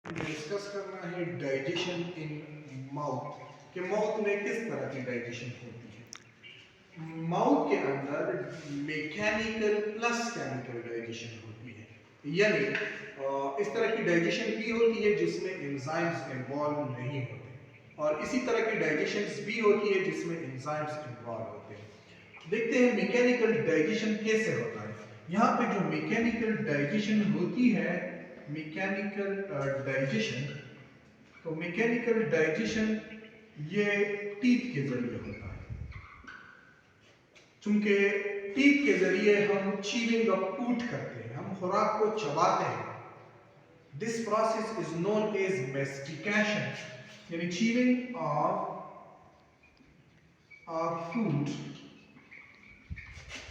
Discuss करना है digestion in mouth कि माउथ में किस तरह की डाइजेशन होती है। माउथ के अंदर मैकेनिकल प्लस केमिकल डाइजेशन होती है, यानी इस तरह की डाइजेशन भी होती है जिसमें एंजाइम्स इन्वॉल्व नहीं होते, और इसी तरह की डाइजेशन भी होती है जिसमें एंजाइम्स इन्वॉल्व होते हैं। देखते हैं मैकेनिकल डाइजेशन कैसे होता है। यहाँ पे जो मैकेनिकल डाइजेशन होती है, मैकेनिकल डाइजेशन, तो मैकेनिकल डाइजेशन ये टीथ के जरिए होता है। चूंकि टीथ के जरिए हम चीविंग ऑफ फूड करते हैं, हम खुराक को चबाते हैं। This process is known as mastication, यानी chewing of food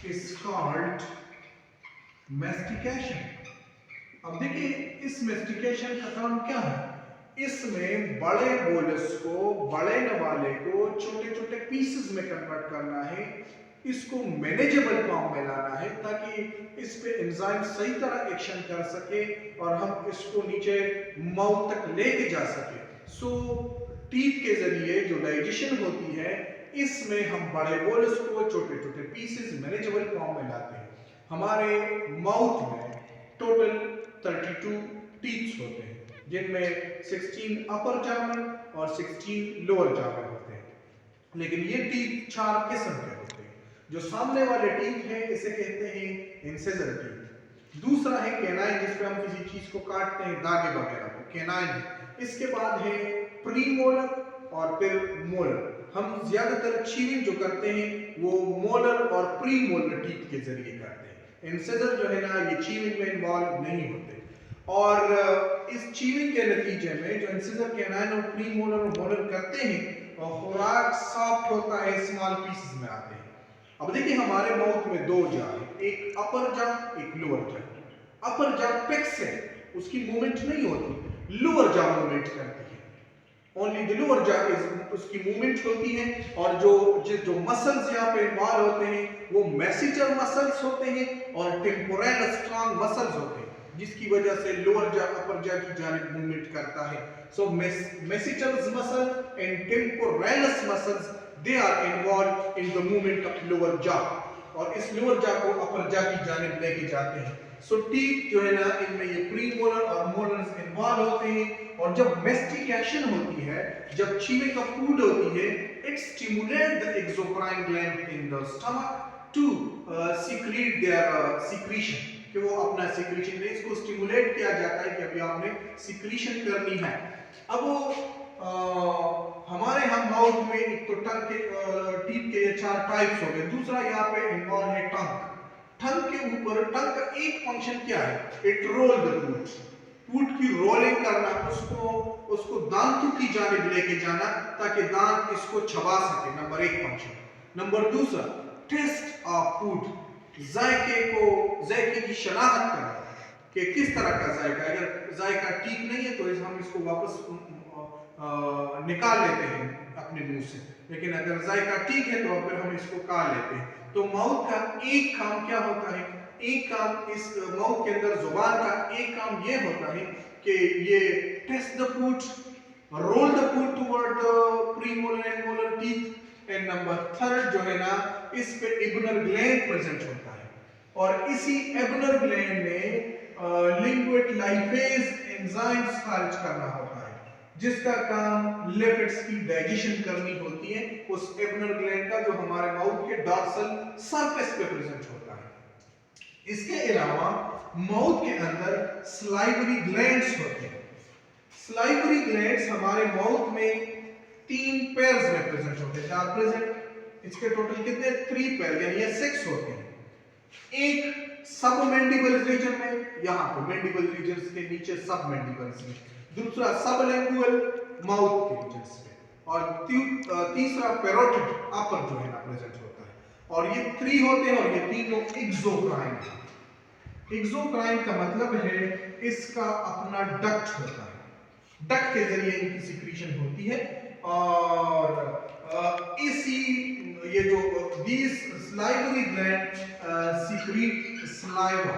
is called mastication. अब देखिए इस मेस्टिकेशन का काम क्या है। इसमें बड़े बोलस को, बड़े नवाले को छोटे छोटे पीसेस में कन्वर्ट करना है, इसको मैनेजेबल फॉर्म में लाना है ताकि इस पे एंजाइम सही तरह एक्शन कर सके और हम इसको नीचे माउथ तक लेके जा सके। सो टीथ के जरिए जो डाइजेशन होती है, इसमें हम बड़े बोलस को छोटे छोटे पीसेस मैनेजेबल फॉर्म में लाते हैं। हमारे माउथ में टोटल 32 टीथ होते हैं, जिनमें 16 अपर जॉ में और 16 लोअर जॉ में होते हैं। लेकिन ये टीथ 4 किस्म के होते हैं। जो सामने वाले टीथ है इसे कहते हैं इंसिजर टीथ। दूसरा है कैनाइन, जिसपे हम किसी चीज को काटते हैं, दागे वगैरह को, कैनाइन। इसके बाद है प्रीमोलर और फिर मोलर। हम ज्यादातर चीविंग जो करते हैं वो मोलर और प्रीमोलर टीथ के जरिए करते हैं। इंसिजर जो है ना, ये चीविंग में इन्वॉल्व नहीं होते। और इस चीविंग के नतीजे में जो इंसिजर, कैनाइन और प्रीमोलर और मोलर करते हैं, खुराक सॉफ्ट होता है, स्मॉल पीसेस में आते हैं। अब देखिए हमारे माउथ में दो जॉ है, एक अपर जॉ, एक लोअर जॉ। अपर जॉ फिक्स है, उसकी मूवमेंट नहीं होती। लोअर जॉ मूवमेंट करती है, only the lower jaw is, उसकी मूवमेंट होती है। और जो मसल्स यहाँ पे इन्वॉल्व होते हैं वो मैसेजर मसल्स होते हैं और टेम्पोरल स्ट्रॉन्ग मसल्स होते हैं, जिसकी वजह से लोअर जॉ अपर जॉ की जानिब मूवमेंट करता है। So masseter muscle and temporal muscles, they are involve in the movement of lower jaw, और इस लोअर जॉ को अपर जॉ की जानिब लेके जाते हैं। सो टीथ जो है ना, इनमें ये प्रीमोलर और मोलर्स इन्वॉल्व होते हैं। और जब मेस्टिकेशन होती है, जब चीविंग का फूड होती है, it stimulate the exocrine gland in the stomach to secrete their secretion, कि वो अपना सीक्रेशन, इसको स्टिमुलेट किया जाता है कि अभी आपने सीक्रेशन करनी है। अब हमारे हम माउथ में एक तो टंग के टीथ के 4 टाइप्स हो गए। दूसरा यहाँ पे इन्वॉल्व है टंग। टंग के ऊपर, टंग का एक फंक्शन क्या है, it roll the food, food की रोलिंग करना, उसको दांतों की जानिब लेके जाना ताकि दांत इसको चबा सके, नंबर 1 फंक्शन। नंबर दूसरा, टेस्ट ऑफ फूड, जायके की शनाख्त करना कि किस तरह का जायका, अगर जायका ठीक नहीं है तो हम इसको वापस निकाल लेते हैं अपने मुंह से, लेकिन अगर जायका ठीक है तो फिर हम इसको खा लेते हैं। तो माउथ का एक काम क्या होता है, एक काम, इस माउथ के अंदर जुबान का एक काम ये होता है कि ये taste the food, roll the food toward the premolar and molar teeth. And number 3 जो है ना, इस पे इब्नर ग्लैंड प्रेजेंट होता है, और इसी इब्नर ग्लैंड में लिंग्वेट लाइपेज एंजाइम्स खारिज करना होता है, जिसका काम लिपिड्स की डाइजेशन करनी होती है, उस इब्नर ग्लैंड का, जो हमारे माउथ के डॉर्सल सरफेस पे प्रेजेंट होता है। इसके अलावा माउथ के अंदर स्लाइवरी ग्लैंड्स होते हैं। स्लाइवरी ग्लैंड्स हमारे माउथ में 3 पेयर्स में प्रेजेंट होते हैं। क्या प्रेजेंट, इसके टोटल कितने, 3 पेयर, यानी ये 6 होते हैं। एक सब मैंडिबल रीजन में, यहाँ पे मैंडिबल रीजन के नीचे सब मैंडिबल्स में, दूसरा सबलिंगुअल माउथ के रीजन पे, और तीसरा पैरोटिड अपर जो है ना प्रेजेंट होता है। और ये 3 होते हैं, और ये तीनों एक्सोक्राइन है। एक्सोक्राइन का मतलब है इसका अपना डक्ट होता है, डक्ट के जरिए इनकी सिक्रीशन होती है। और इसी ये जो these salivary gland secrete saliva,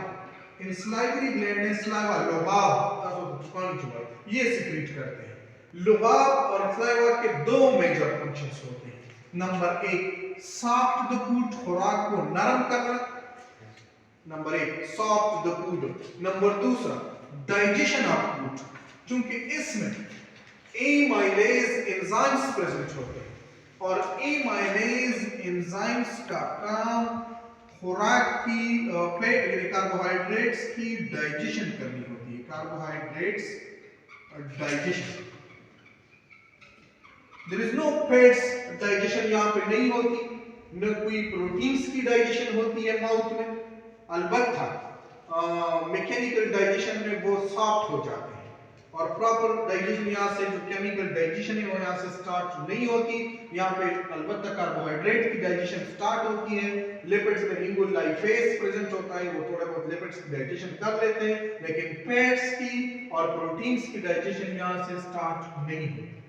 in salivary gland ने सलाइवा लुगाब ये सिक्रीट करते हैं। लुगाब और सलाइवा के दो मेजर फंक्शंस होते हैं। नंबर 1 सॉफ्ट द फूड, खुराक को नरम करना। Number 1 soft the food. Number दूसरा डाइजेशन ऑफ फूड, क्योंकि इसमें एमाइलेज एंजाइम्स प्रेजेंट होते हैं और एमाइलेज एंजाइम्स का काम खुराक की कार्बोहाइड्रेट्स की डाइजेशन करनी होती है। Carbohydrates digestion, there is no fats digestion यहाँ पे नहीं होती, न कोई प्रोटीन्स की डाइजेशन होती है माउथ में। अलबत्ता मैकेनिकल डाइजेशन में वो सॉफ्ट हो जाते हैं और प्रॉपर डाइजेशन यहाँ से जो केमिकल डाइजेशन है वो यहाँ से स्टार्ट नहीं होती। यहाँ पे अलबत्ता कार्बोहाइड्रेट की डाइजेशन स्टार्ट होती है। लिपिड्स में लिंगोलाइफेज प्रेजेंट होता है, वो थोड़ा बहुत लिपिड्स की डाइजेशन कर लेते हैं, लेकिन फैट्स की और प्रोटीन्स की डाइजेशन यहाँ से स्टार्ट नहीं होती।